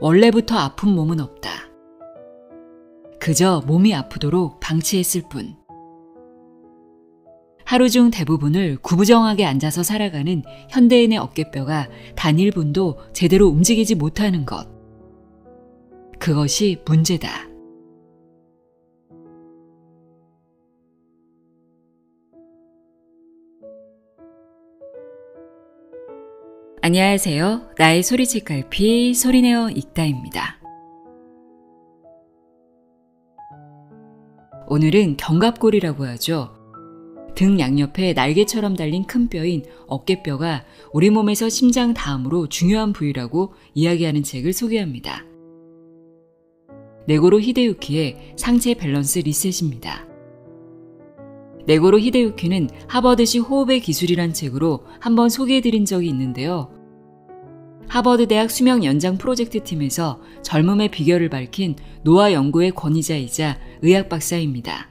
원래부터 아픈 몸은 없다. 그저 몸이 아프도록 방치했을 뿐. 하루 중 대부분을 구부정하게 앉아서 살아가는 현대인의 어깨뼈가 단 1분도 제대로 움직이지 못하는 것. 그것이 문제다. 안녕하세요. 나의 소리책 갈피 소리내어 읽다입니다. 오늘은 견갑골이라고 하죠. 등 양옆에 날개처럼 달린 큰 뼈인 어깨뼈가 우리 몸에서 심장 다음으로 중요한 부위라고 이야기하는 책을 소개합니다. 네고로 히데유키의 상체 밸런스 리셋입니다. 네고로 히데유키는 하버드시 호흡의 기술이란 책으로 한번 소개해드린 적이 있는데요. 하버드 대학 수명 연장 프로젝트 팀에서 젊음의 비결을 밝힌 노화 연구의 권위자이자 의학 박사입니다.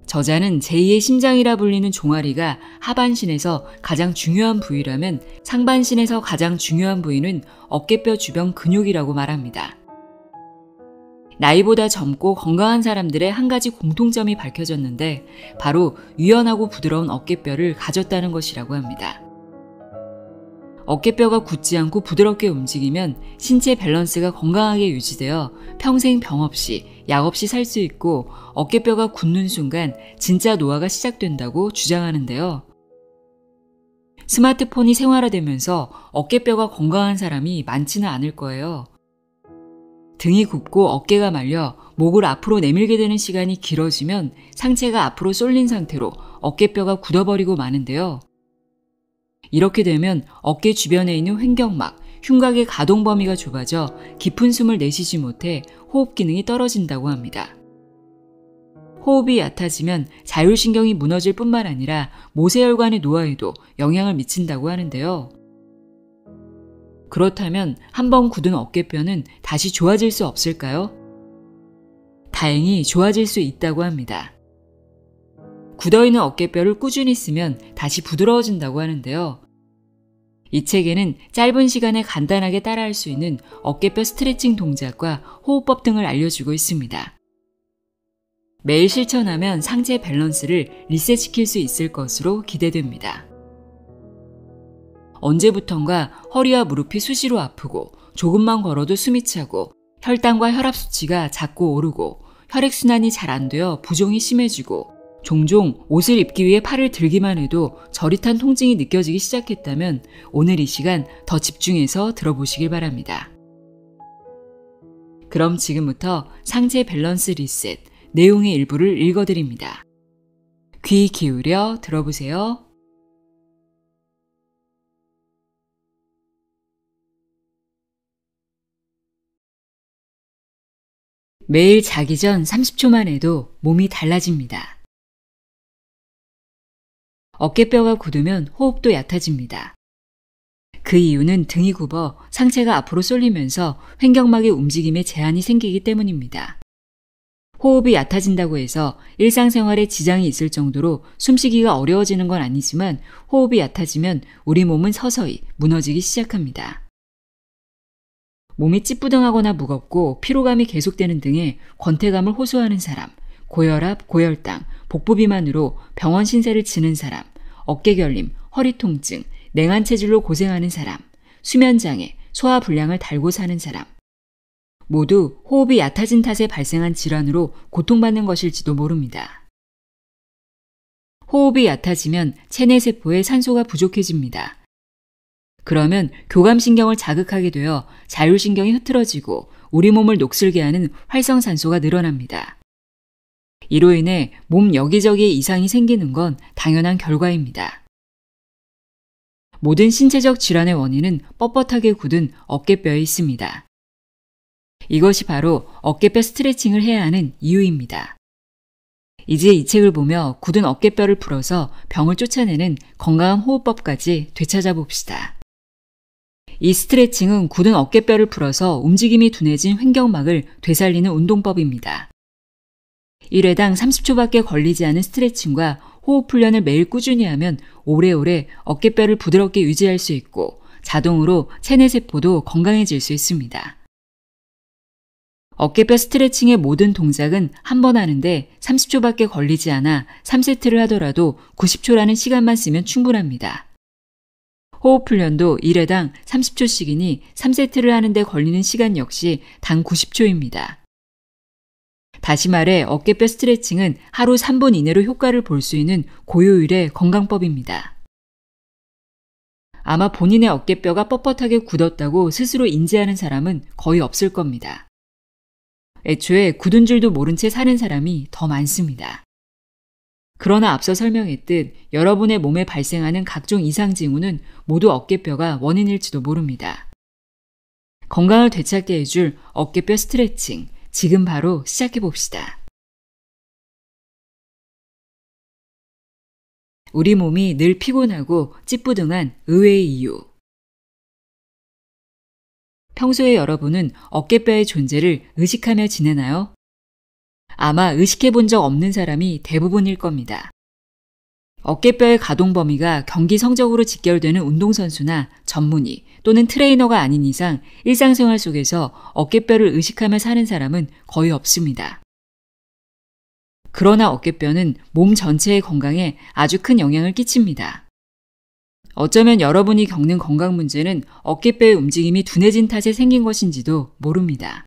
저자는 제2의 심장이라 불리는 종아리가 하반신에서 가장 중요한 부위라면 상반신에서 가장 중요한 부위는 어깨뼈 주변 근육이라고 말합니다. 나이보다 젊고 건강한 사람들의 한 가지 공통점이 밝혀졌는데 바로 유연하고 부드러운 어깨뼈를 가졌다는 것이라고 합니다. 어깨뼈가 굳지 않고 부드럽게 움직이면 신체 밸런스가 건강하게 유지되어 평생 병 없이 약 없이 살 수 있고 어깨뼈가 굳는 순간 진짜 노화가 시작된다고 주장하는데요. 스마트폰이 생활화되면서 어깨뼈가 건강한 사람이 많지는 않을 거예요. 등이 굽고 어깨가 말려 목을 앞으로 내밀게 되는 시간이 길어지면 상체가 앞으로 쏠린 상태로 어깨뼈가 굳어버리고 마는데요. 이렇게 되면 어깨 주변에 있는 횡격막, 흉곽의 가동 범위가 좁아져 깊은 숨을 내쉬지 못해 호흡 기능이 떨어진다고 합니다. 호흡이 얕아지면 자율신경이 무너질 뿐만 아니라 모세혈관의 노화에도 영향을 미친다고 하는데요. 그렇다면 한번 굳은 어깨뼈는 다시 좋아질 수 없을까요? 다행히 좋아질 수 있다고 합니다. 굳어있는 어깨뼈를 꾸준히 쓰면 다시 부드러워진다고 하는데요. 이 책에는 짧은 시간에 간단하게 따라할 수 있는 어깨뼈 스트레칭 동작과 호흡법 등을 알려주고 있습니다. 매일 실천하면 상체 밸런스를 리셋시킬 수 있을 것으로 기대됩니다. 언제부턴가 허리와 무릎이 수시로 아프고 조금만 걸어도 숨이 차고 혈당과 혈압 수치가 자꾸 오르고 혈액순환이 잘 안 되어 부종이 심해지고 종종 옷을 입기 위해 팔을 들기만 해도 저릿한 통증이 느껴지기 시작했다면 오늘 이 시간 더 집중해서 들어보시길 바랍니다. 그럼 지금부터 상체 밸런스 리셋 내용의 일부를 읽어드립니다. 귀 기울여 들어보세요. 매일 자기 전 30초만 해도 몸이 달라집니다. 어깨뼈가 굳으면 호흡도 얕아집니다. 그 이유는 등이 굽어 상체가 앞으로 쏠리면서 횡격막의 움직임에 제한이 생기기 때문입니다. 호흡이 얕아진다고 해서 일상생활에 지장이 있을 정도로 숨쉬기가 어려워지는 건 아니지만 호흡이 얕아지면 우리 몸은 서서히 무너지기 시작합니다. 몸이 찌뿌둥하거나 무겁고 피로감이 계속되는 등의 권태감을 호소하는 사람, 고혈압, 고혈당, 복부 비만으로 병원 신세를 지는 사람, 어깨결림, 허리 통증, 냉한 체질로 고생하는 사람, 수면장애, 소화불량을 달고 사는 사람 모두 호흡이 얕아진 탓에 발생한 질환으로 고통받는 것일지도 모릅니다. 호흡이 얕아지면 체내세포에 산소가 부족해집니다. 그러면 교감신경을 자극하게 되어 자율신경이 흐트러지고 우리 몸을 녹슬게 하는 활성산소가 늘어납니다. 이로 인해 몸 여기저기에 이상이 생기는 건 당연한 결과입니다. 모든 신체적 질환의 원인은 뻣뻣하게 굳은 어깨뼈에 있습니다. 이것이 바로 어깨뼈 스트레칭을 해야 하는 이유입니다. 이제 이 책을 보며 굳은 어깨뼈를 풀어서 병을 쫓아내는 건강한 호흡법까지 되찾아 봅시다. 이 스트레칭은 굳은 어깨뼈를 풀어서 움직임이 둔해진 횡격막을 되살리는 운동법입니다. 1회당 30초밖에 걸리지 않은 스트레칭과 호흡 훈련을 매일 꾸준히 하면 오래오래 어깨뼈를 부드럽게 유지할 수 있고 자동으로 체내세포도 건강해질 수 있습니다. 어깨뼈 스트레칭의 모든 동작은 한 번 하는데 30초밖에 걸리지 않아 3세트를 하더라도 90초라는 시간만 쓰면 충분합니다. 호흡 훈련도 1회당 30초씩이니 3세트를 하는데 걸리는 시간 역시 단 90초입니다. 다시 말해 어깨뼈 스트레칭은 하루 3분 이내로 효과를 볼 수 있는 고효율의 건강법입니다. 아마 본인의 어깨뼈가 뻣뻣하게 굳었다고 스스로 인지하는 사람은 거의 없을 겁니다. 애초에 굳은 줄도 모른 채 사는 사람이 더 많습니다. 그러나 앞서 설명했듯 여러분의 몸에 발생하는 각종 이상 징후는 모두 어깨뼈가 원인일지도 모릅니다. 건강을 되찾게 해줄 어깨뼈 스트레칭, 지금 바로 시작해봅시다. 우리 몸이 늘 피곤하고 찌뿌둥한 의외의 이유. 평소에 여러분은 어깨뼈의 존재를 의식하며 지내나요? 아마 의식해 본 적 없는 사람이 대부분일 겁니다. 어깨뼈의 가동 범위가 경기 성적으로 직결되는 운동선수나 전문의 또는 트레이너가 아닌 이상 일상생활 속에서 어깨뼈를 의식하며 사는 사람은 거의 없습니다. 그러나 어깨뼈는 몸 전체의 건강에 아주 큰 영향을 끼칩니다. 어쩌면 여러분이 겪는 건강 문제는 어깨뼈의 움직임이 둔해진 탓에 생긴 것인지도 모릅니다.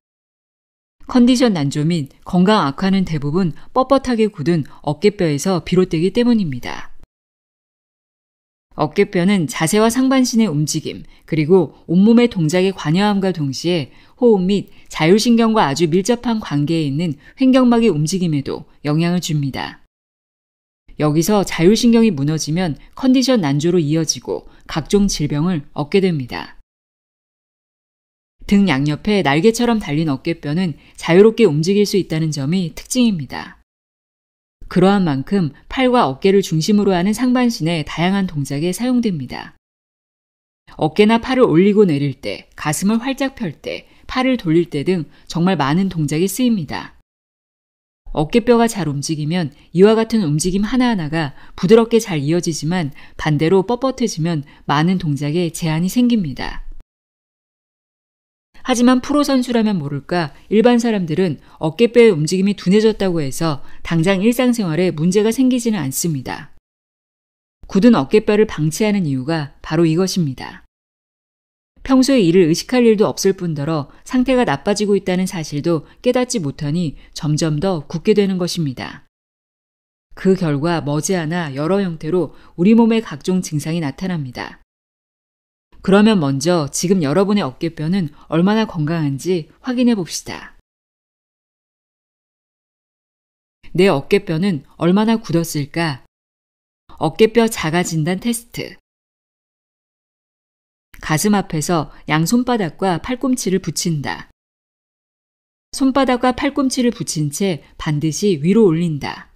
컨디션 난조 및 건강 악화는 대부분 뻣뻣하게 굳은 어깨뼈에서 비롯되기 때문입니다. 어깨뼈는 자세와 상반신의 움직임, 그리고 온몸의 동작에 관여함과 동시에 호흡 및 자율신경과 아주 밀접한 관계에 있는 횡격막의 움직임에도 영향을 줍니다. 여기서 자율신경이 무너지면 컨디션 난조로 이어지고 각종 질병을 얻게 됩니다. 등 양옆에 날개처럼 달린 어깨뼈는 자유롭게 움직일 수 있다는 점이 특징입니다. 그러한 만큼 팔과 어깨를 중심으로 하는 상반신의 다양한 동작에 사용됩니다. 어깨나 팔을 올리고 내릴 때, 가슴을 활짝 펼 때, 팔을 돌릴 때 등 정말 많은 동작이 쓰입니다. 어깨뼈가 잘 움직이면 이와 같은 움직임 하나하나가 부드럽게 잘 이어지지만 반대로 뻣뻣해지면 많은 동작에 제한이 생깁니다. 하지만 프로 선수라면 모를까 일반 사람들은 어깨뼈의 움직임이 둔해졌다고 해서 당장 일상생활에 문제가 생기지는 않습니다. 굳은 어깨뼈를 방치하는 이유가 바로 이것입니다. 평소에 이를 의식할 일도 없을 뿐더러 상태가 나빠지고 있다는 사실도 깨닫지 못하니 점점 더 굳게 되는 것입니다. 그 결과 머지않아 여러 형태로 우리 몸의 각종 증상이 나타납니다. 그러면 먼저 지금 여러분의 어깨뼈는 얼마나 건강한지 확인해 봅시다. 내 어깨뼈는 얼마나 굳었을까? 어깨뼈 자가 진단 테스트. 가슴 앞에서 양 손바닥과 팔꿈치를 붙인다. 손바닥과 팔꿈치를 붙인 채 반드시 위로 올린다.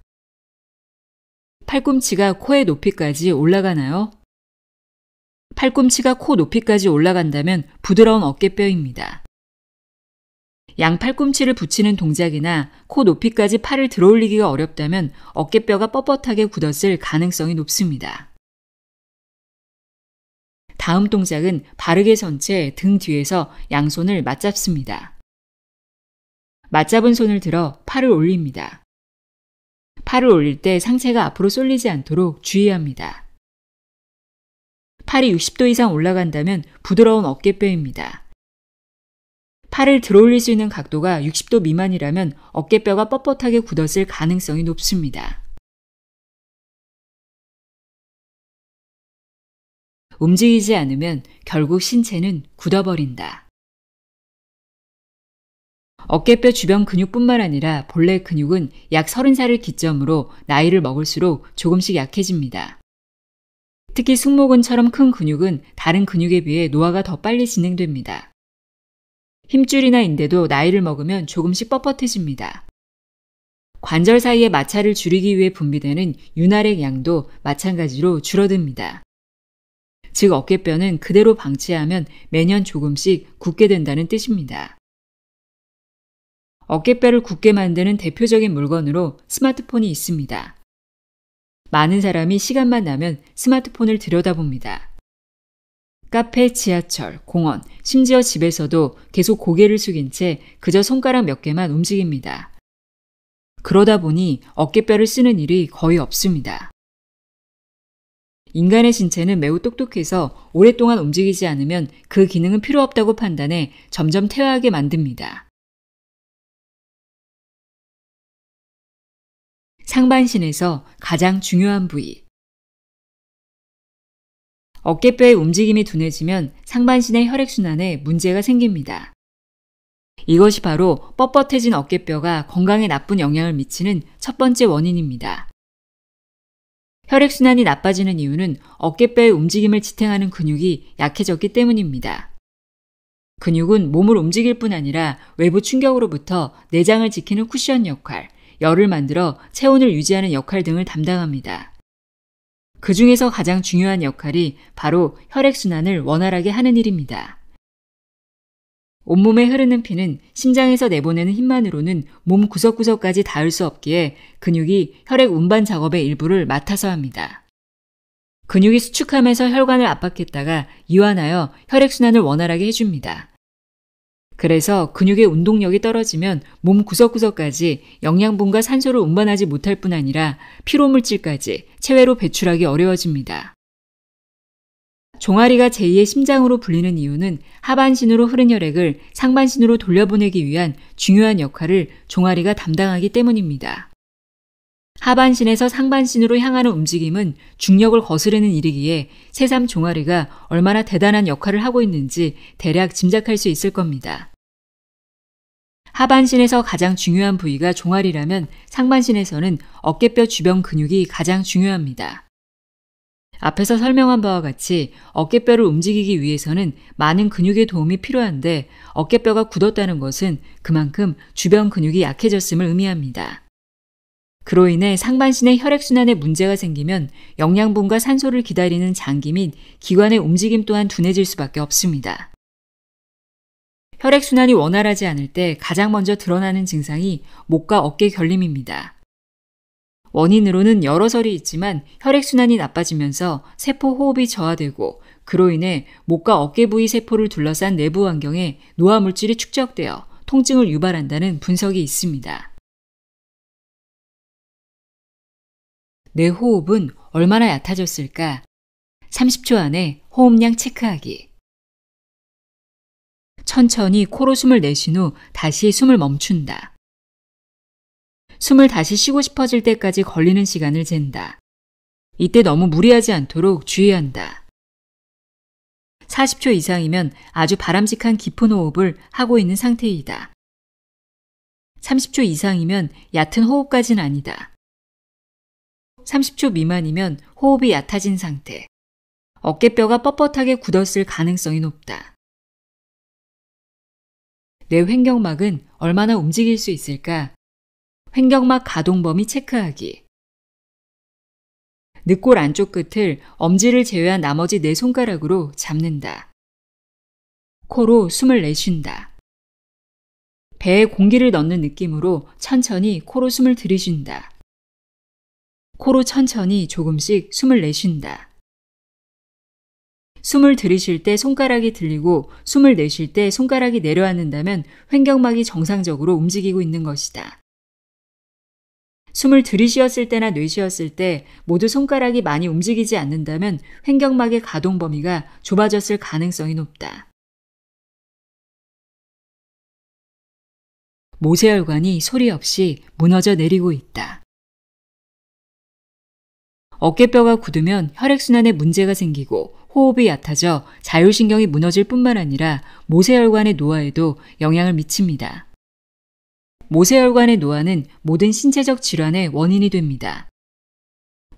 팔꿈치가 코의 높이까지 올라가나요? 팔꿈치가 코 높이까지 올라간다면 부드러운 어깨뼈입니다. 양 팔꿈치를 붙이는 동작이나 코 높이까지 팔을 들어올리기가 어렵다면 어깨뼈가 뻣뻣하게 굳었을 가능성이 높습니다. 다음 동작은 바르게 선 채 등 뒤에서 양손을 맞잡습니다. 맞잡은 손을 들어 팔을 올립니다. 팔을 올릴 때 상체가 앞으로 쏠리지 않도록 주의합니다. 팔이 60도 이상 올라간다면 부드러운 어깨뼈입니다. 팔을 들어올릴 수 있는 각도가 60도 미만이라면 어깨뼈가 뻣뻣하게 굳었을 가능성이 높습니다. 움직이지 않으면 결국 신체는 굳어버린다. 어깨뼈 주변 근육뿐만 아니라 본래 근육은 약 30살을 기점으로 나이를 먹을수록 조금씩 약해집니다. 특히 승모근처럼 큰 근육은 다른 근육에 비해 노화가 더 빨리 진행됩니다. 힘줄이나 인대도 나이를 먹으면 조금씩 뻣뻣해집니다. 관절 사이의 마찰을 줄이기 위해 분비되는 윤활의 양도 마찬가지로 줄어듭니다. 즉 어깨뼈는 그대로 방치하면 매년 조금씩 굳게 된다는 뜻입니다. 어깨뼈를 굳게 만드는 대표적인 물건으로 스마트폰이 있습니다. 많은 사람이 시간만 나면 스마트폰을 들여다봅니다. 카페, 지하철, 공원, 심지어 집에서도 계속 고개를 숙인 채 그저 손가락 몇 개만 움직입니다. 그러다 보니 어깨뼈를 쓰는 일이 거의 없습니다. 인간의 신체는 매우 똑똑해서 오랫동안 움직이지 않으면 그 기능은 필요 없다고 판단해 점점 퇴화하게 만듭니다. 상반신에서 가장 중요한 부위. 어깨뼈의 움직임이 둔해지면 상반신의 혈액순환에 문제가 생깁니다. 이것이 바로 뻣뻣해진 어깨뼈가 건강에 나쁜 영향을 미치는 첫 번째 원인입니다. 혈액순환이 나빠지는 이유는 어깨뼈의 움직임을 지탱하는 근육이 약해졌기 때문입니다. 근육은 몸을 움직일 뿐 아니라 외부 충격으로부터 내장을 지키는 쿠션 역할, 열을 만들어 체온을 유지하는 역할 등을 담당합니다. 그 중에서 가장 중요한 역할이 바로 혈액순환을 원활하게 하는 일입니다. 온몸에 흐르는 피는 심장에서 내보내는 힘만으로는 몸 구석구석까지 닿을 수 없기에 근육이 혈액 운반 작업의 일부를 맡아서 합니다. 근육이 수축하면서 혈관을 압박했다가 이완하여 혈액순환을 원활하게 해줍니다. 그래서 근육의 운동력이 떨어지면 몸 구석구석까지 영양분과 산소를 운반하지 못할 뿐 아니라 피로물질까지 체외로 배출하기 어려워집니다. 종아리가 제2의 심장으로 불리는 이유는 하반신으로 흐른 혈액을 상반신으로 돌려보내기 위한 중요한 역할을 종아리가 담당하기 때문입니다. 하반신에서 상반신으로 향하는 움직임은 중력을 거스르는 일이기에 새삼 종아리가 얼마나 대단한 역할을 하고 있는지 대략 짐작할 수 있을 겁니다. 하반신에서 가장 중요한 부위가 종아리라면 상반신에서는 어깨뼈 주변 근육이 가장 중요합니다. 앞에서 설명한 바와 같이 어깨뼈를 움직이기 위해서는 많은 근육의 도움이 필요한데 어깨뼈가 굳었다는 것은 그만큼 주변 근육이 약해졌음을 의미합니다. 그로 인해 상반신의 혈액순환에 문제가 생기면 영양분과 산소를 기다리는 장기 및 기관의 움직임 또한 둔해질 수밖에 없습니다. 혈액순환이 원활하지 않을 때 가장 먼저 드러나는 증상이 목과 어깨 결림입니다. 원인으로는 여러 설이 있지만 혈액순환이 나빠지면서 세포 호흡이 저하되고 그로 인해 목과 어깨 부위 세포를 둘러싼 내부 환경에 노화물질이 축적되어 통증을 유발한다는 분석이 있습니다. 내 호흡은 얼마나 얕아졌을까? 30초 안에 호흡량 체크하기. 천천히 코로 숨을 내쉰 후 다시 숨을 멈춘다. 숨을 다시 쉬고 싶어질 때까지 걸리는 시간을 잰다. 이때 너무 무리하지 않도록 주의한다. 40초 이상이면 아주 바람직한 깊은 호흡을 하고 있는 상태이다. 30초 이상이면 얕은 호흡까지는 아니다. 30초 미만이면 호흡이 얕아진 상태. 어깨뼈가 뻣뻣하게 굳었을 가능성이 높다. 내 횡격막은 얼마나 움직일 수 있을까? 횡격막 가동 범위 체크하기. 늑골 안쪽 끝을 엄지를 제외한 나머지 네 손가락으로 잡는다. 코로 숨을 내쉰다. 배에 공기를 넣는 느낌으로 천천히 코로 숨을 들이쉰다. 코로 천천히 조금씩 숨을 내쉰다. 숨을 들이쉴 때 손가락이 들리고 숨을 내쉴 때 손가락이 내려앉는다면 횡격막이 정상적으로 움직이고 있는 것이다. 숨을 들이쉬었을 때나 내쉬었을 때 모두 손가락이 많이 움직이지 않는다면 횡격막의 가동 범위가 좁아졌을 가능성이 높다. 모세혈관이 소리 없이 무너져 내리고 있다. 어깨뼈가 굳으면 혈액순환에 문제가 생기고 호흡이 얕아져 자율신경이 무너질 뿐만 아니라 모세혈관의 노화에도 영향을 미칩니다. 모세혈관의 노화는 모든 신체적 질환의 원인이 됩니다.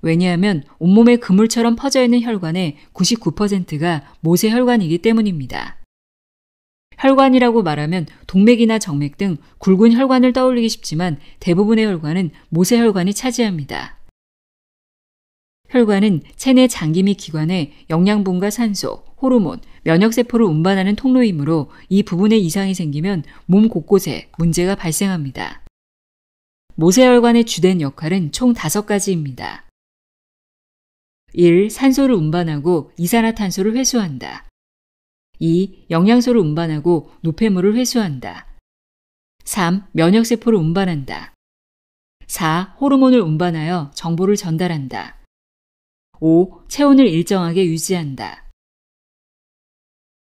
왜냐하면 온몸에 그물처럼 퍼져 있는 혈관의 99%가 모세혈관이기 때문입니다. 혈관이라고 말하면 동맥이나 정맥 등 굵은 혈관을 떠올리기 쉽지만 대부분의 혈관은 모세혈관이 차지합니다. 혈관은 체내 장기 및 기관에 영양분과 산소, 호르몬, 면역세포를 운반하는 통로이므로 이 부분에 이상이 생기면 몸 곳곳에 문제가 발생합니다. 모세혈관의 주된 역할은 총 5가지입니다. 1. 산소를 운반하고 이산화탄소를 회수한다. 2. 영양소를 운반하고 노폐물을 회수한다. 3. 면역세포를 운반한다. 4. 호르몬을 운반하여 정보를 전달한다. 5. 체온을 일정하게 유지한다.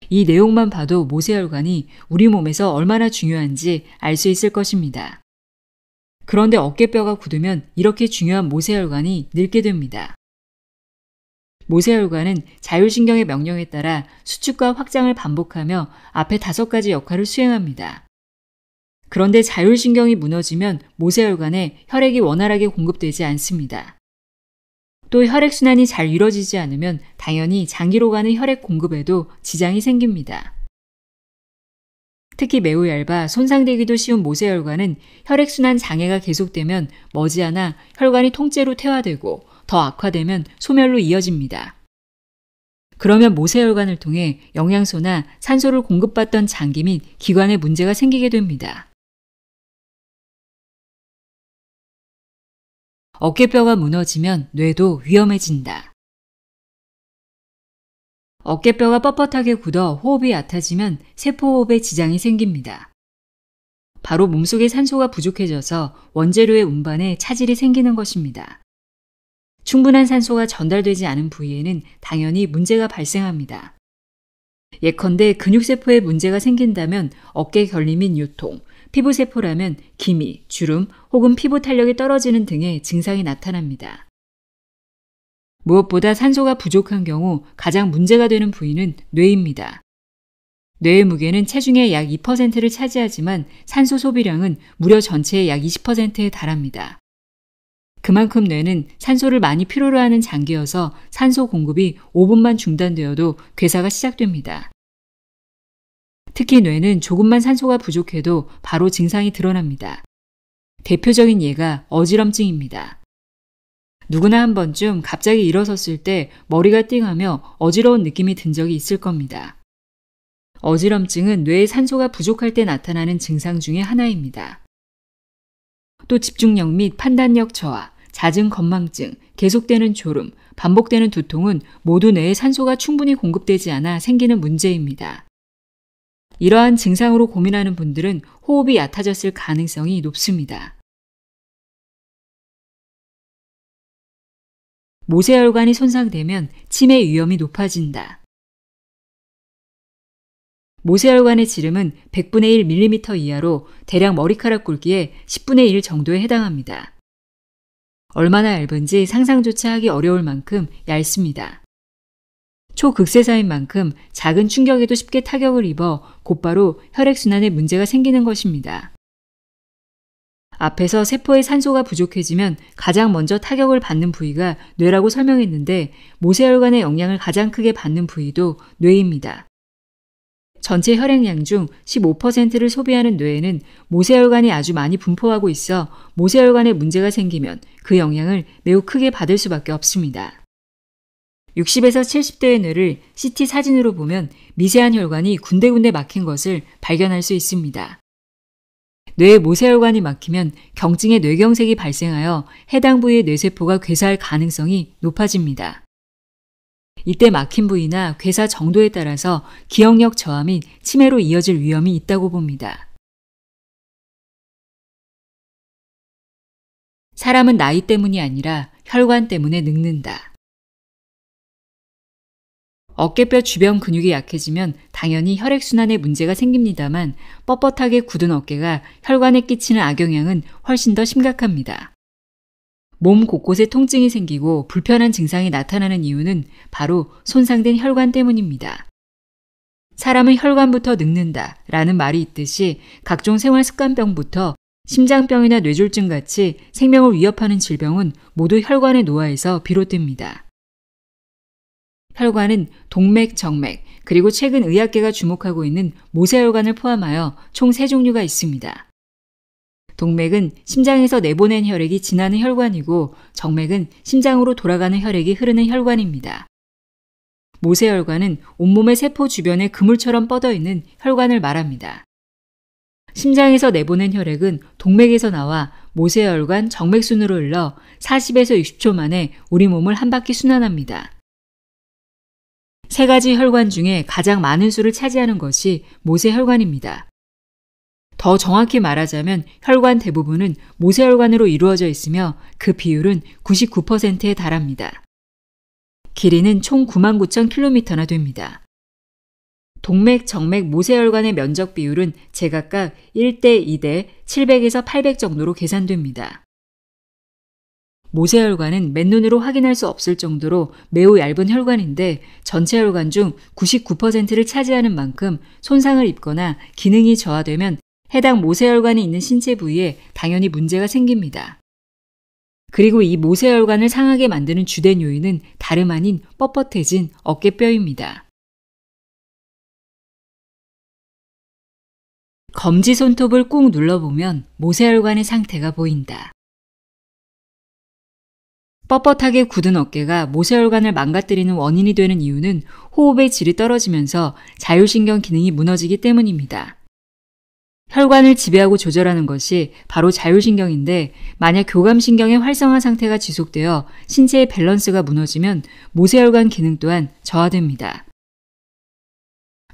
이 내용만 봐도 모세혈관이 우리 몸에서 얼마나 중요한지 알 수 있을 것입니다. 그런데 어깨뼈가 굳으면 이렇게 중요한 모세혈관이 늙게 됩니다. 모세혈관은 자율신경의 명령에 따라 수축과 확장을 반복하며 앞에 5가지 역할을 수행합니다. 그런데 자율신경이 무너지면 모세혈관에 혈액이 원활하게 공급되지 않습니다. 또 혈액순환이 잘 이루어지지 않으면 당연히 장기로 가는 혈액 공급에도 지장이 생깁니다. 특히 매우 얇아 손상되기도 쉬운 모세혈관은 혈액순환 장애가 계속되면 머지않아 혈관이 통째로 퇴화되고 더 악화되면 소멸로 이어집니다. 그러면 모세혈관을 통해 영양소나 산소를 공급받던 장기 및 기관에 문제가 생기게 됩니다. 어깨뼈가 무너지면 뇌도 위험해진다. 어깨뼈가 뻣뻣하게 굳어 호흡이 얕아지면 세포호흡에 지장이 생깁니다. 바로 몸속에 산소가 부족해져서 원재료의 운반에 차질이 생기는 것입니다. 충분한 산소가 전달되지 않은 부위에는 당연히 문제가 발생합니다. 예컨대 근육세포에 문제가 생긴다면 어깨 결림 및 요통, 피부세포라면 기미, 주름 혹은 피부 탄력이 떨어지는 등의 증상이 나타납니다. 무엇보다 산소가 부족한 경우 가장 문제가 되는 부위는 뇌입니다. 뇌의 무게는 체중의 약 2%를 차지하지만 산소 소비량은 무려 전체의 약 20%에 달합니다. 그만큼 뇌는 산소를 많이 필요로 하는 장기여서 산소 공급이 5분만 중단되어도 괴사가 시작됩니다. 특히 뇌는 조금만 산소가 부족해도 바로 증상이 드러납니다. 대표적인 예가 어지럼증입니다. 누구나 한 번쯤 갑자기 일어섰을 때 머리가 띵하며 어지러운 느낌이 든 적이 있을 겁니다. 어지럼증은 뇌에 산소가 부족할 때 나타나는 증상 중에 하나입니다. 또 집중력 및 판단력 저하, 잦은 건망증, 계속되는 졸음, 반복되는 두통은 모두 뇌에 산소가 충분히 공급되지 않아 생기는 문제입니다. 이러한 증상으로 고민하는 분들은 호흡이 얕아졌을 가능성이 높습니다. 모세혈관이 손상되면 치매 위험이 높아진다. 모세혈관의 지름은 100분의 1mm 이하로 대략 머리카락 굵기의 10분의 1 정도에 해당합니다. 얼마나 얇은지 상상조차 하기 어려울 만큼 얇습니다. 초극세사인 만큼 작은 충격에도 쉽게 타격을 입어 곧바로 혈액순환에 문제가 생기는 것입니다. 앞에서 세포의 산소가 부족해지면 가장 먼저 타격을 받는 부위가 뇌라고 설명했는데 모세혈관의 영향을 가장 크게 받는 부위도 뇌입니다. 전체 혈액량 중 15%를 소비하는 뇌에는 모세혈관이 아주 많이 분포하고 있어 모세혈관에 문제가 생기면 그 영향을 매우 크게 받을 수밖에 없습니다. 60에서 70대의 뇌를 CT 사진으로 보면 미세한 혈관이 군데군데 막힌 것을 발견할 수 있습니다. 뇌의 모세혈관이 막히면 경증의 뇌경색이 발생하여 해당 부위의 뇌세포가 괴사할 가능성이 높아집니다. 이때 막힌 부위나 괴사 정도에 따라서 기억력 저하 및 치매로 이어질 위험이 있다고 봅니다. 사람은 나이 때문이 아니라 혈관 때문에 늙는다. 어깨뼈 주변 근육이 약해지면 당연히 혈액순환에 문제가 생깁니다만 뻣뻣하게 굳은 어깨가 혈관에 끼치는 악영향은 훨씬 더 심각합니다. 몸 곳곳에 통증이 생기고 불편한 증상이 나타나는 이유는 바로 손상된 혈관 때문입니다. 사람은 혈관부터 늙는다 라는 말이 있듯이 각종 생활습관병부터 심장병이나 뇌졸중 같이 생명을 위협하는 질병은 모두 혈관의 노화에서 비롯됩니다. 혈관은 동맥, 정맥, 그리고 최근 의학계가 주목하고 있는 모세혈관을 포함하여 총 3종류가 있습니다. 동맥은 심장에서 내보낸 혈액이 지나는 혈관이고 정맥은 심장으로 돌아가는 혈액이 흐르는 혈관입니다. 모세혈관은 온몸의 세포 주변에 그물처럼 뻗어있는 혈관을 말합니다. 심장에서 내보낸 혈액은 동맥에서 나와 모세혈관 정맥순으로 흘러 40에서 60초 만에 우리 몸을 한 바퀴 순환합니다. 세 가지 혈관 중에 가장 많은 수를 차지하는 것이 모세혈관입니다. 더 정확히 말하자면 혈관 대부분은 모세혈관으로 이루어져 있으며 그 비율은 99%에 달합니다. 길이는 총 99,000km나 됩니다. 동맥, 정맥, 모세혈관의 면적 비율은 제각각 1대 2대 700에서 800 정도로 계산됩니다. 모세혈관은 맨눈으로 확인할 수 없을 정도로 매우 얇은 혈관인데 전체 혈관 중 99%를 차지하는 만큼 손상을 입거나 기능이 저하되면 해당 모세혈관이 있는 신체 부위에 당연히 문제가 생깁니다. 그리고 이 모세혈관을 상하게 만드는 주된 요인은 다름 아닌 뻣뻣해진 어깨뼈입니다. 검지 손톱을 꾹 눌러보면 모세혈관의 상태가 보인다. 뻣뻣하게 굳은 어깨가 모세혈관을 망가뜨리는 원인이 되는 이유는 호흡의 질이 떨어지면서 자율신경 기능이 무너지기 때문입니다. 혈관을 지배하고 조절하는 것이 바로 자율신경인데 만약 교감신경의 활성화 상태가 지속되어 신체의 밸런스가 무너지면 모세혈관 기능 또한 저하됩니다.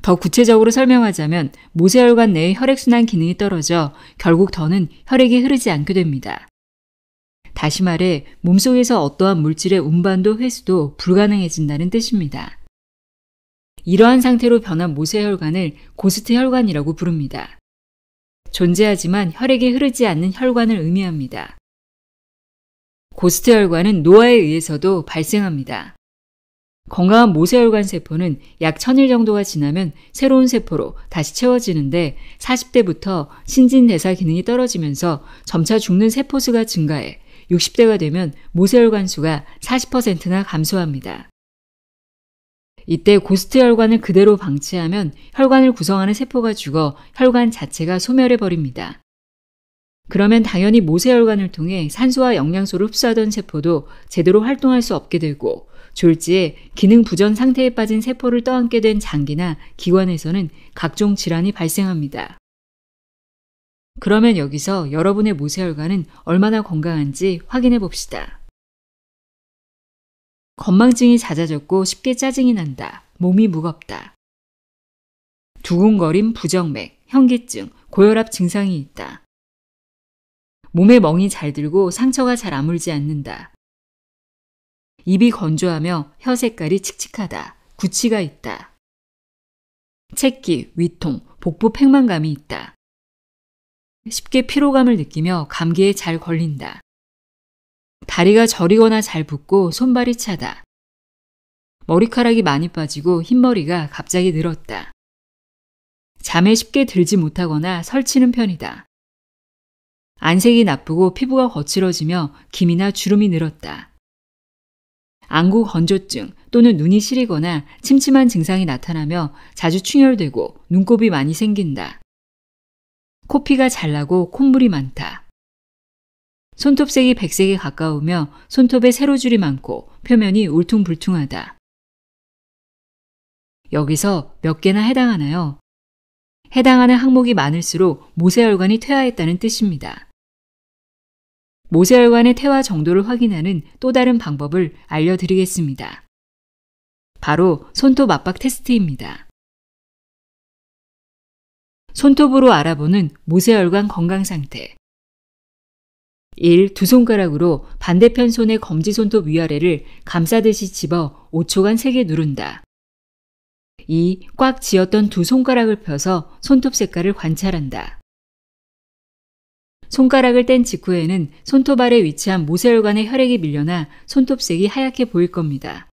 더 구체적으로 설명하자면 모세혈관 내의 혈액순환 기능이 떨어져 결국 더는 혈액이 흐르지 않게 됩니다. 다시 말해 몸속에서 어떠한 물질의 운반도 회수도 불가능해진다는 뜻입니다. 이러한 상태로 변한 모세혈관을 고스트 혈관이라고 부릅니다. 존재하지만 혈액이 흐르지 않는 혈관을 의미합니다. 고스트 혈관은 노화에 의해서도 발생합니다. 건강한 모세혈관 세포는 약 1000일 정도가 지나면 새로운 세포로 다시 채워지는데 40대부터 신진대사 기능이 떨어지면서 점차 죽는 세포 수가 증가해 60대가 되면 모세혈관 수가 40%나 감소합니다. 이때 고스트 혈관을 그대로 방치하면 혈관을 구성하는 세포가 죽어 혈관 자체가 소멸해버립니다. 그러면 당연히 모세혈관을 통해 산소와 영양소를 흡수하던 세포도 제대로 활동할 수 없게 되고 졸지에 기능 부전 상태에 빠진 세포를 떠안게 된 장기나 기관에서는 각종 질환이 발생합니다. 그러면 여기서 여러분의 모세혈관은 얼마나 건강한지 확인해 봅시다. 건망증이 잦아졌고 쉽게 짜증이 난다. 몸이 무겁다. 두근거림, 부정맥, 현기증, 고혈압 증상이 있다. 몸에 멍이 잘 들고 상처가 잘 아물지 않는다. 입이 건조하며 혀 색깔이 칙칙하다. 구취가 있다. 체기, 위통, 복부 팽만감이 있다. 쉽게 피로감을 느끼며 감기에 잘 걸린다. 다리가 저리거나 잘 붓고 손발이 차다. 머리카락이 많이 빠지고 흰머리가 갑자기 늘었다. 잠에 쉽게 들지 못하거나 설치는 편이다. 안색이 나쁘고 피부가 거칠어지며 김이나 주름이 늘었다. 안구 건조증 또는 눈이 시리거나 침침한 증상이 나타나며 자주 충혈되고 눈곱이 많이 생긴다. 코피가 잘 나고 콧물이 많다. 손톱색이 백색에 가까우며 손톱에 세로줄이 많고 표면이 울퉁불퉁하다. 여기서 몇 개나 해당하나요? 해당하는 항목이 많을수록 모세혈관이 퇴화했다는 뜻입니다. 모세혈관의 퇴화 정도를 확인하는 또 다른 방법을 알려드리겠습니다. 바로 손톱 압박 테스트입니다. 손톱으로 알아보는 모세혈관 건강 상태. 1. 두 손가락으로 반대편 손의 검지손톱 위아래를 감싸듯이 집어 5초간 세게 누른다. 2. 꽉 쥐었던 두 손가락을 펴서 손톱 색깔을 관찰한다. 손가락을 뗀 직후에는 손톱 아래 위치한 모세혈관의 혈액이 밀려나 손톱색이 하얗게 보일 겁니다.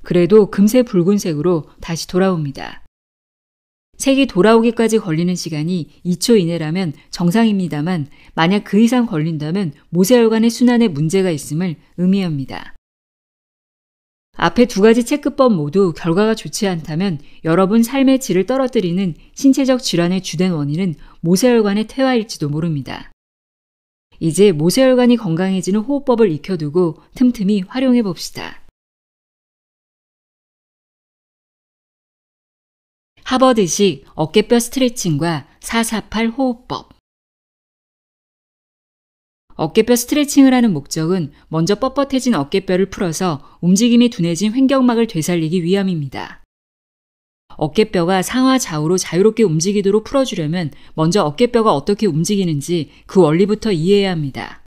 그래도 금세 붉은색으로 다시 돌아옵니다. 색이 돌아오기까지 걸리는 시간이 2초 이내라면 정상입니다만 만약 그 이상 걸린다면 모세혈관의 순환에 문제가 있음을 의미합니다. 앞에 두 가지 체크법 모두 결과가 좋지 않다면 여러분 삶의 질을 떨어뜨리는 신체적 질환의 주된 원인은 모세혈관의 퇴화일지도 모릅니다. 이제 모세혈관이 건강해지는 호흡법을 익혀두고 틈틈이 활용해 봅시다. 하버드식 어깨뼈 스트레칭과 448 호흡법. 어깨뼈 스트레칭을 하는 목적은 먼저 뻣뻣해진 어깨뼈를 풀어서 움직임이 둔해진 횡격막을 되살리기 위함입니다. 어깨뼈가 상하 좌우로 자유롭게 움직이도록 풀어주려면 먼저 어깨뼈가 어떻게 움직이는지 그 원리부터 이해해야 합니다.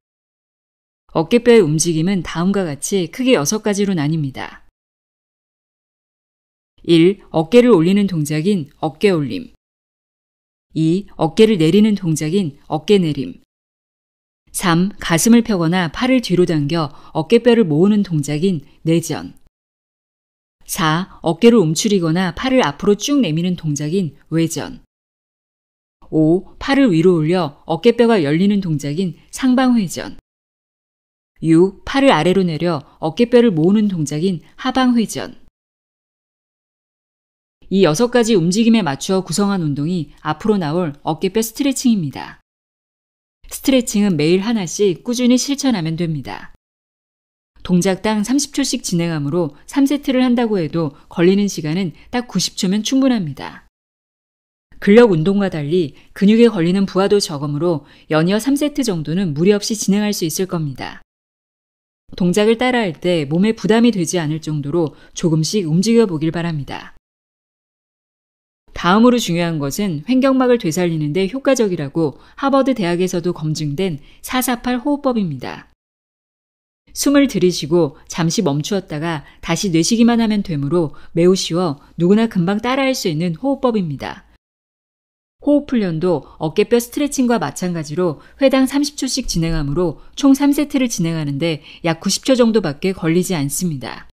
어깨뼈의 움직임은 다음과 같이 크게 6가지로 나뉩니다. 1. 어깨를 올리는 동작인 어깨 올림. 2. 어깨를 내리는 동작인 어깨 내림. 3. 가슴을 펴거나 팔을 뒤로 당겨 어깨뼈를 모으는 동작인 내전. 4. 어깨를 움츠리거나 팔을 앞으로 쭉 내미는 동작인 외전. 5. 팔을 위로 올려 어깨뼈가 열리는 동작인 상방회전. 6. 팔을 아래로 내려 어깨뼈를 모으는 동작인 하방회전. 이 6가지 움직임에 맞추어 구성한 운동이 앞으로 나올 어깨뼈 스트레칭입니다. 스트레칭은 매일 하나씩 꾸준히 실천하면 됩니다. 동작당 30초씩 진행하므로 3세트를 한다고 해도 걸리는 시간은 딱 90초면 충분합니다. 근력 운동과 달리 근육에 걸리는 부하도 적으므로 연이어 3세트 정도는 무리 없이 진행할 수 있을 겁니다. 동작을 따라할 때 몸에 부담이 되지 않을 정도로 조금씩 움직여 보길 바랍니다. 다음으로 중요한 것은 횡격막을 되살리는 데 효과적이라고 하버드 대학에서도 검증된 448 호흡법입니다. 숨을 들이쉬고 잠시 멈추었다가 다시 내쉬기만 하면 되므로 매우 쉬워 누구나 금방 따라할 수 있는 호흡법입니다. 호흡 훈련도 어깨뼈 스트레칭과 마찬가지로 회당 30초씩 진행하므로 총 3세트를 진행하는데 약 90초 정도밖에 걸리지 않습니다.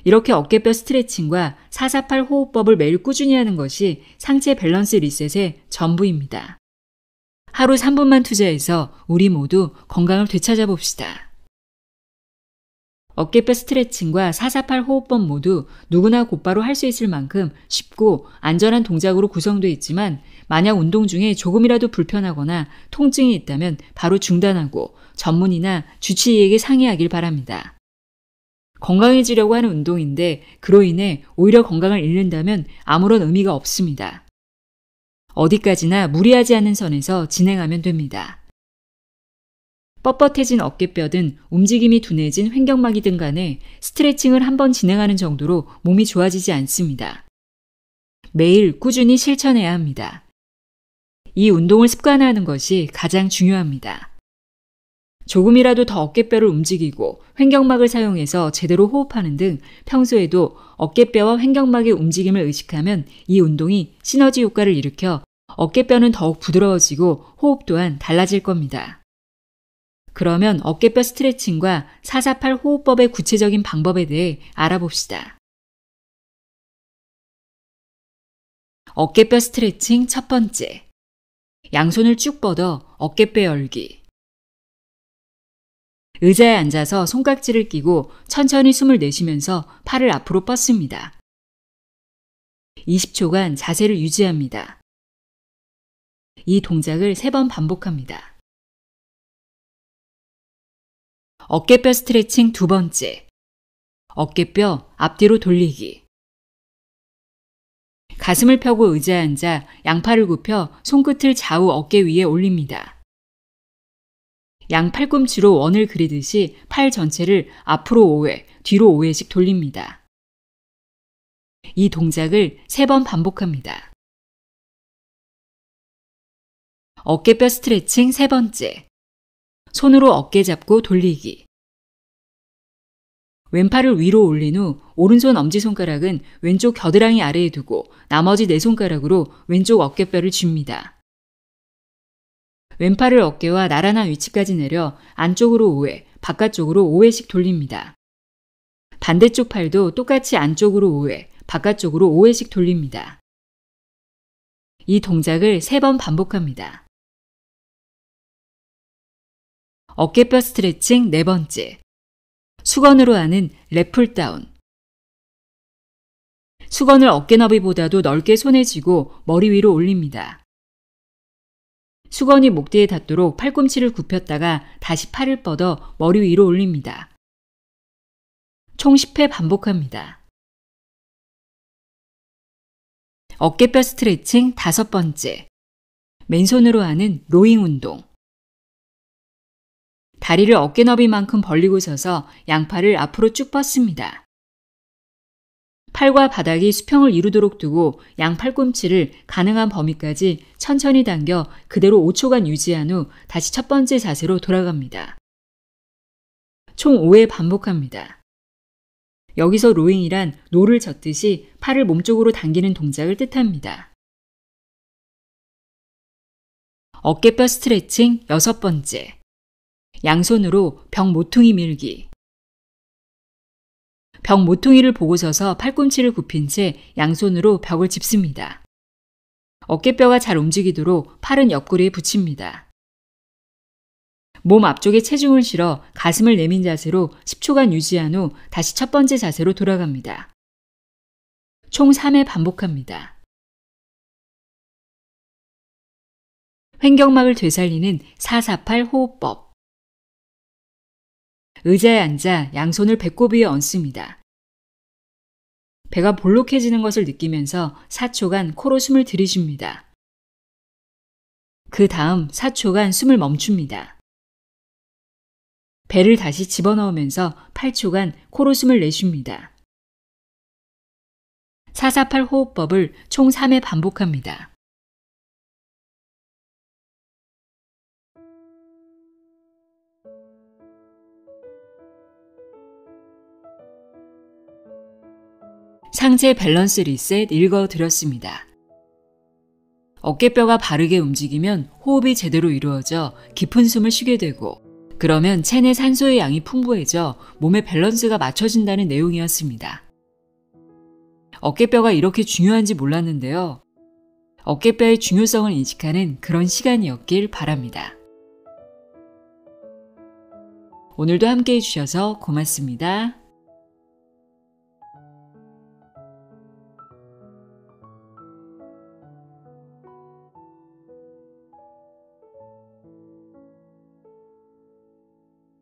이렇게 어깨뼈 스트레칭과 448 호흡법을 매일 꾸준히 하는 것이 상체 밸런스 리셋의 전부입니다. 하루 3분만 투자해서 우리 모두 건강을 되찾아 봅시다. 어깨뼈 스트레칭과 448 호흡법 모두 누구나 곧바로 할 수 있을 만큼 쉽고 안전한 동작으로 구성되어 있지만 만약 운동 중에 조금이라도 불편하거나 통증이 있다면 바로 중단하고 전문의나 주치의에게 상의하길 바랍니다. 건강해지려고 하는 운동인데 그로 인해 오히려 건강을 잃는다면 아무런 의미가 없습니다. 어디까지나 무리하지 않은 선에서 진행하면 됩니다. 뻣뻣해진 어깨뼈든 움직임이 둔해진 횡격막이든 간에 스트레칭을 한번 진행하는 정도로 몸이 좋아지지 않습니다. 매일 꾸준히 실천해야 합니다. 이 운동을 습관화하는 것이 가장 중요합니다. 조금이라도 더 어깨뼈를 움직이고 횡격막을 사용해서 제대로 호흡하는 등 평소에도 어깨뼈와 횡격막의 움직임을 의식하면 이 운동이 시너지 효과를 일으켜 어깨뼈는 더욱 부드러워지고 호흡 또한 달라질 겁니다. 그러면 어깨뼈 스트레칭과 448 호흡법의 구체적인 방법에 대해 알아봅시다. 어깨뼈 스트레칭 첫 번째. 양손을 쭉 뻗어 어깨뼈 열기. 의자에 앉아서 손깍지를 끼고 천천히 숨을 내쉬면서 팔을 앞으로 뻗습니다. 20초간 자세를 유지합니다. 이 동작을 3번 반복합니다. 어깨뼈 스트레칭 두 번째. 어깨뼈 앞뒤로 돌리기. 가슴을 펴고 의자에 앉아 양팔을 굽혀 손끝을 좌우 어깨 위에 올립니다. 양 팔꿈치로 원을 그리듯이 팔 전체를 앞으로 5회, 뒤로 5회씩 돌립니다. 이 동작을 3번 반복합니다. 어깨뼈 스트레칭 세 번째. 손으로 어깨 잡고 돌리기. 왼팔을 위로 올린 후 오른손 엄지손가락은 왼쪽 겨드랑이 아래에 두고 나머지 4손가락으로 왼쪽 어깨뼈를 쥡니다. 왼팔을 어깨와 나란한 위치까지 내려 안쪽으로 5회, 바깥쪽으로 5회씩 돌립니다. 반대쪽 팔도 똑같이 안쪽으로 5회, 바깥쪽으로 5회씩 돌립니다. 이 동작을 3번 반복합니다. 어깨뼈 스트레칭 네 번째. 수건으로 하는 랩풀다운. 수건을 어깨 너비보다도 넓게 손에 쥐고 머리 위로 올립니다. 수건이 목 뒤에 닿도록 팔꿈치를 굽혔다가 다시 팔을 뻗어 머리 위로 올립니다. 총 10회 반복합니다. 어깨뼈 스트레칭 다섯 번째. 맨손으로 하는 로잉 운동. 다리를 어깨 너비만큼 벌리고 서서 양팔을 앞으로 쭉 뻗습니다. 팔과 바닥이 수평을 이루도록 두고 양 팔꿈치를 가능한 범위까지 천천히 당겨 그대로 5초간 유지한 후 다시 첫 번째 자세로 돌아갑니다. 총 5회 반복합니다. 여기서 로잉이란 노를 젓듯이 팔을 몸쪽으로 당기는 동작을 뜻합니다. 어깨뼈 스트레칭 6번째. 양손으로 벽 모퉁이 밀기. 벽 모퉁이를 보고 서서 팔꿈치를 굽힌 채 양손으로 벽을 짚습니다. 어깨뼈가 잘 움직이도록 팔은 옆구리에 붙입니다. 몸 앞쪽에 체중을 실어 가슴을 내민 자세로 10초간 유지한 후 다시 첫 번째 자세로 돌아갑니다. 총 3회 반복합니다. 횡격막을 되살리는 448 호흡법. 의자에 앉아 양손을 배꼽 위에 얹습니다. 배가 볼록해지는 것을 느끼면서 4초간 코로 숨을 들이쉽니다. 그 다음 4초간 숨을 멈춥니다. 배를 다시 집어넣으면서 8초간 코로 숨을 내쉽니다. 448 호흡법을 총 3회 반복합니다. 상체 밸런스 리셋 읽어드렸습니다. 어깨뼈가 바르게 움직이면 호흡이 제대로 이루어져 깊은 숨을 쉬게 되고 그러면 체내 산소의 양이 풍부해져 몸의 밸런스가 맞춰진다는 내용이었습니다. 어깨뼈가 이렇게 중요한지 몰랐는데요. 어깨뼈의 중요성을 인식하는 그런 시간이었길 바랍니다. 오늘도 함께 해주셔서 고맙습니다.